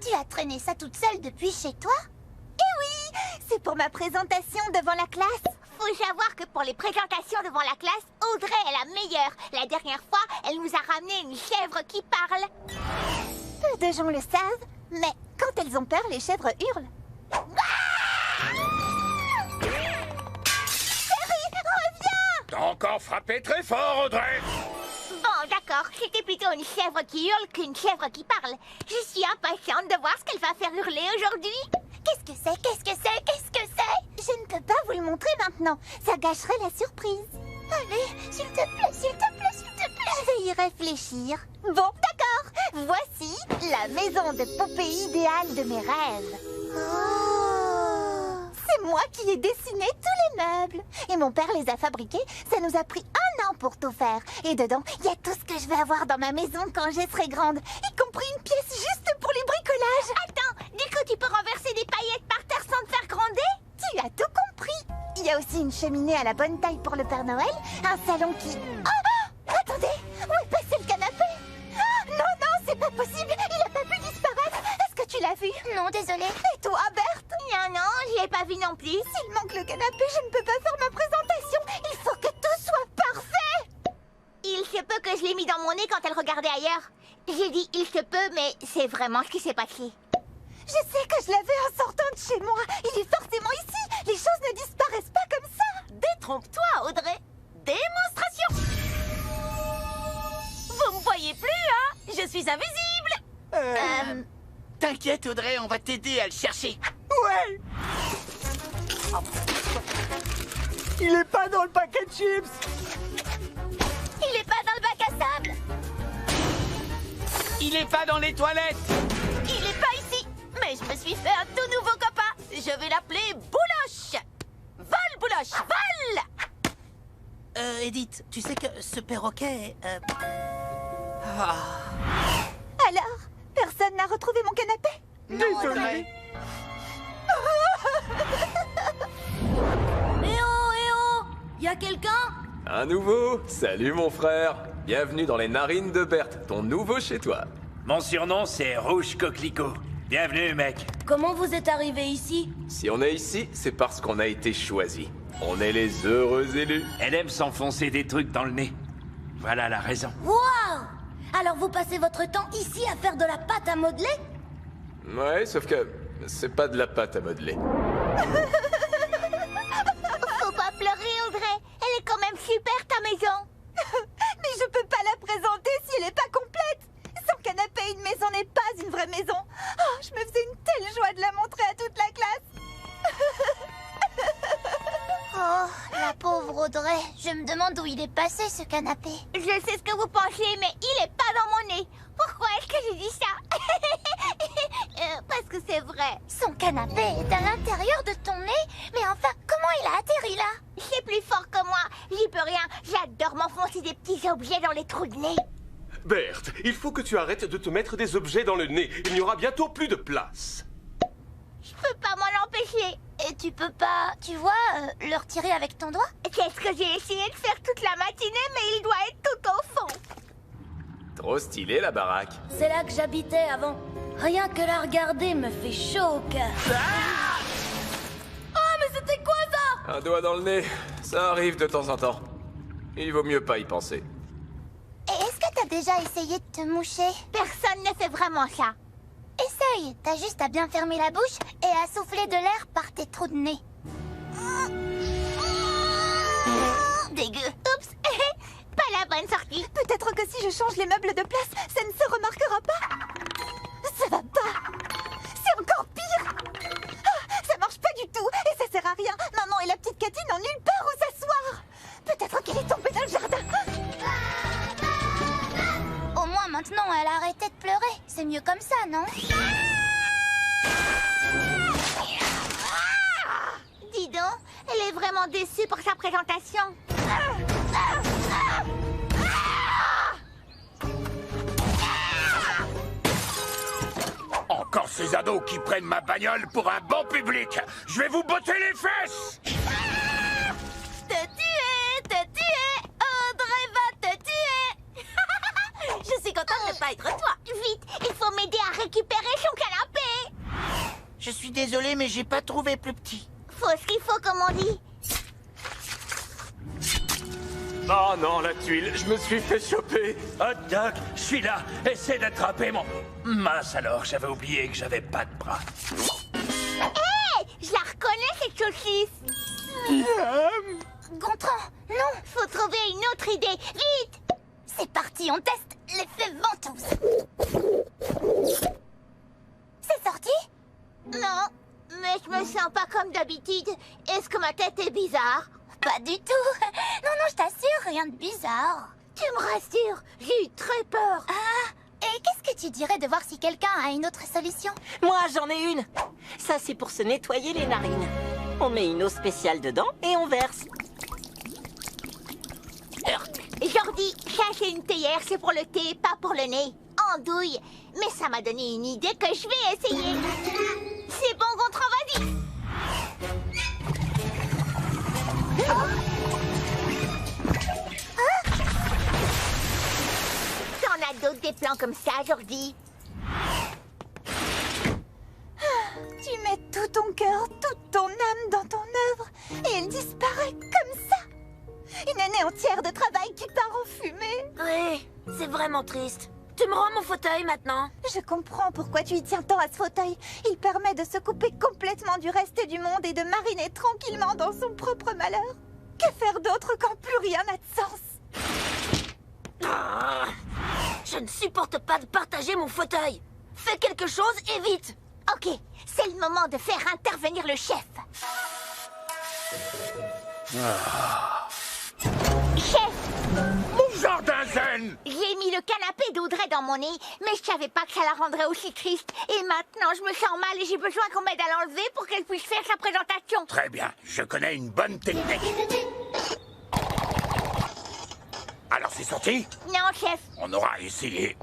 Tu as traîné ça toute seule depuis chez toi? Eh oui, c'est pour ma présentation devant la classe. Faut savoir que pour les présentations devant la classe, Audrey est la meilleure. La dernière fois, elle nous a ramené une chèvre qui parle. Peu de gens le savent, mais quand elles ont peur, les chèvres hurlent. Chérie, reviens! T'as encore frappé très fort, Audrey. Bon, d'accord, c'était plutôt une chèvre qui hurle qu'une chèvre qui parle. Je suis impatiente de voir ce qu'elle va faire hurler aujourd'hui. Qu'est-ce que c'est? Qu'est-ce que c'est? Qu'est-ce que c'est? Je ne peux pas vous le montrer maintenant. Ça gâcherait la surprise. Allez, s'il te plaît, s'il te plaît, s'il te plaît. Je vais y réfléchir. Bon, d'accord. Voici la maison de poupée idéale de mes rêves. Oh. C'est moi qui ai dessiné tous les meubles. Et mon père les a fabriqués. Ça nous a pris 1 an pour tout faire. Et dedans, il y a tout ce que je vais avoir dans ma maison quand je serai grande. Y compris une pièce juste pour les bricolages. Attends, du coup tu peux renverser des paillettes par terre sans te faire gronder? Tu as tout compris. Il y a aussi une cheminée à la bonne taille pour le Père Noël. Un salon qui... Oh, attendez, où est passé le canapé? Non, non, c'est pas possible. Il a pas pu disparaître. Est-ce que tu l'as vu? Non, désolée. Et toi, Berthe? Non, non, je l'ai pas vu non plus. S'il manque le canapé, je ne peux pas faire ma présentation. Il faut que tout soit parfait. Il se peut que je l'ai mis dans mon nez quand elle regardait ailleurs. J'ai dit il se peut, mais c'est vraiment ce qui s'est passé. Je sais que je l'avais en sortant de chez moi. Il est forcément ici. Les choses ne disparaissent pas comme ça. Détrompe-toi, Audrey. Démonstration. Vous me voyez plus, hein? Je suis invisible. T'inquiète, Audrey, on va t'aider à le chercher. Ouais. Il est pas dans le paquet de chips. Il est pas dans le bac à sable. Il est pas dans les toilettes. Il est pas ici. Mais je me suis fait un tout nouveau copain. Je vais l'appeler Bouloche. Vol, Bouloche, vol. Edith, tu sais que ce perroquet... Alors, personne n'a retrouvé mon canapé? Désolé. Eh oh, y a quelqu'un? Un nouveau? Salut mon frère. Bienvenue dans les narines de Berthe, ton nouveau chez toi. Mon surnom, c'est Rouge Coquelicot. Bienvenue, mec. Comment vous êtes arrivé ici? Si on est ici, c'est parce qu'on a été choisis. On est les heureux élus. Elle aime s'enfoncer des trucs dans le nez. Voilà la raison. Waouh! Alors vous passez votre temps ici à faire de la pâte à modeler? Ouais, sauf que c'est pas de la pâte à modeler. Faut pas pleurer, Audrey. Elle est quand même super, ta maison. Mais je peux pas la présenter si elle est pas complète. Sans canapé, une maison n'est pas une vraie maison. Oh, je me faisais une telle joie de la montrer à toute la classe. Oh, la pauvre Audrey. Je me demande où il est passé, ce canapé. Je sais ce que vous pensez, mais il est pas dans mon nez. Pourquoi est-ce que j'ai dit ça? Parce que c'est vrai. Son canapé est à l'intérieur de ton nez? Mais enfin, comment il a atterri là? C'est plus fort que moi. J'y peux rien. J'adore m'enfoncer des petits objets dans les trous de nez. Berthe, il faut que tu arrêtes de te mettre des objets dans le nez. Il n'y aura bientôt plus de place. Je peux pas m'en empêcher. Et tu peux pas, tu vois, le retirer avec ton doigt? C'est ce que j'ai essayé de faire toute la matinée, mais il doit être tout au fond. Trop stylé la baraque. C'est là que j'habitais avant. Rien que la regarder me fait chaud au cœur. Oh, mais c'était quoi ça? Un doigt dans le nez, ça arrive de temps en temps. Il vaut mieux pas y penser. Et est-ce que t'as déjà essayé de te moucher? Personne ne fait vraiment ça. Essaye, t'as juste à bien fermer la bouche et à souffler de l'air par tes trous de nez. Dégueu. Oups, pas la bonne sortie. Peut-être que si je change les meubles de place, ça ne se remarquera pas. Ça va pas. C'est encore pire. Ça marche pas du tout et ça sert à rien. Maman et la petite Cathy n'ont nulle part où s'asseoir. Peut-être qu'elle est tombée dans le jardin. Au moins maintenant, elle a arrêté de pleurer. C'est mieux comme ça, non? Dis donc, elle est vraiment déçue pour sa présentation. ces ados qui prennent ma bagnole pour un banc public. Je vais vous botter les fesses. Te tuer, Audrey va te tuer. Je suis contente de ne pas être toi. Vite, il faut m'aider à récupérer son canapé. Je suis désolé, mais j'ai pas trouvé plus petit. Faut ce qu'il faut, comme on dit. Oh non, la tuile, je me suis fait choper. Hot dog, je suis là. Essaie d'attraper mon... Mince alors, j'avais oublié que j'avais pas de bras. Hé, je la reconnais, cette saucisse. Gontran, non, faut trouver une autre idée. Vite. C'est parti, on teste l'effet ventouse. C'est sorti? Non, mais je me sens pas comme d'habitude. Est-ce que ma tête est bizarre? Pas du tout. Non, je t'assure, rien de bizarre. Tu me rassures, j'ai eu très peur. Ah, et qu'est-ce que tu dirais de voir si quelqu'un a une autre solution? Moi, j'en ai une. Ça, c'est pour se nettoyer les narines. On met une eau spéciale dedans et on verse. Jordi, ça c'est une théière, c'est pour le thé, pas pour le nez. Andouille. Mais ça m'a donné une idée que je vais essayer. C'est bon, Gontran, vas-y. T'en as d'autres des plans comme ça, Jordi? Tu mets tout ton cœur, toute ton âme dans ton œuvre et elle disparaît comme ça. Une année entière de travail qui part en fumée. Oui, c'est vraiment triste. Tu me rends mon fauteuil maintenant? Je comprends pourquoi tu y tiens tant à ce fauteuil. Il permet de se couper complètement du reste du monde et de mariner tranquillement dans son propre malheur. Que faire d'autre quand plus rien n'a de sens? Ah, je ne supporte pas de partager mon fauteuil. Fais quelque chose et vite. Ok, c'est le moment de faire intervenir le chef. Chef, Mon jardin zen. j'ai mis le canapé d'Audrey dans mon nez, mais je savais pas que ça la rendrait aussi triste. Et maintenant, je me sens mal et j'ai besoin qu'on m'aide à l'enlever pour qu'elle puisse faire sa présentation. Très bien, je connais une bonne technique. Alors c'est sorti? Non, chef. On aura essayé.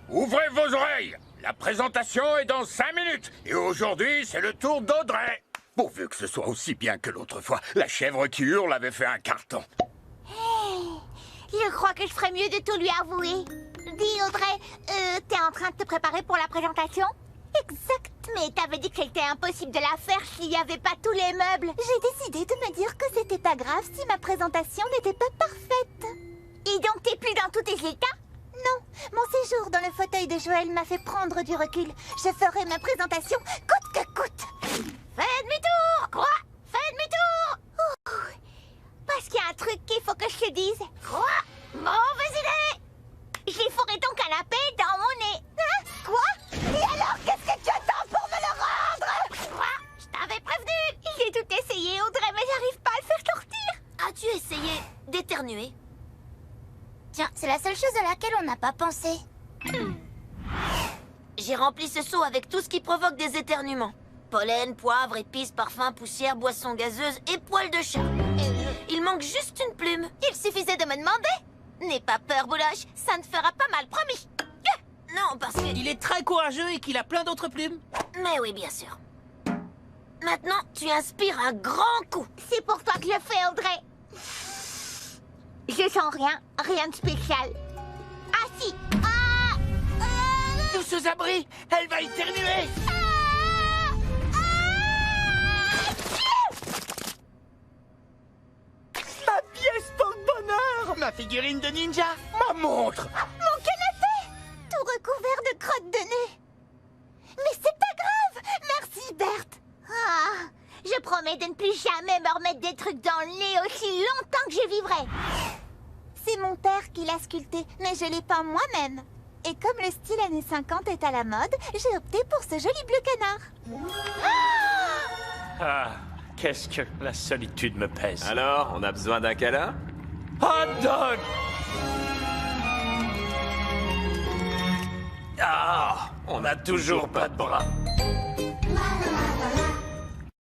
Ouvrez vos oreilles. La présentation est dans 5 minutes. Et aujourd'hui, c'est le tour d'Audrey. Pourvu que ce soit aussi bien que l'autre fois. La chèvre qui hurle avait fait un carton. Je crois que je ferais mieux de tout lui avouer. Dis, Audrey, t'es en train de te préparer pour la présentation? Exact, mais t'avais dit que c'était impossible de la faire s'il n'y avait pas tous les meubles. J'ai décidé de me dire que c'était pas grave si ma présentation n'était pas parfaite. Et donc t'es plus dans tous tes états? Non, mon séjour dans le fauteuil de Joël m'a fait prendre du recul. Je ferai ma présentation coûte que coûte. Fais demi-tour, quoi? Fais demi-tour. Parce qu'il y a un truc qu'il faut que je te dise. Quoi? Mauvaise idée. J'ai fourré ton canapé dans mon nez. Hein? Quoi? Et alors, qu'est-ce que tu attends pour me le rendre? Quoi? Je t'avais prévenu. J'ai tout essayé, Audrey, mais j'arrive pas à le faire sortir. As-tu essayé d'éternuer? Tiens, c'est la seule chose à laquelle on n'a pas pensé. J'ai rempli ce seau avec tout ce qui provoque des éternuements. Pollen, poivre, épices, parfums, poussière, boissons gazeuses et poils de chat. Il manque juste une plume. Il suffisait de me demander. N'aie pas peur, Bouloche, ça ne fera pas mal, promis. Non, parce que... Il est très courageux et qu'il a plein d'autres plumes. Mais oui, bien sûr. Maintenant, tu inspires un grand coup. C'est pour toi que je le fais, Audrey. Je sens rien de spécial. Ah si. Tous aux abris, elle va éternuer. Ma pièce porte-bonheur. Ma figurine de ninja. Ma montre. Mon canapé, tout recouvert de crottes de nez. Mais c'est pas grave. Merci, Berthe. Ah, je promets de ne plus jamais me remettre des trucs dans le nez aussi longtemps que je vivrai. C'est mon père qui l'a sculpté, mais je l'ai peint moi-même. Et comme le style années 50 est à la mode, j'ai opté pour ce joli bleu canard. Ah, qu'est-ce que la solitude me pèse. Alors, on a besoin d'un câlin? Hot dog! Ah, on n'a toujours pas de bras.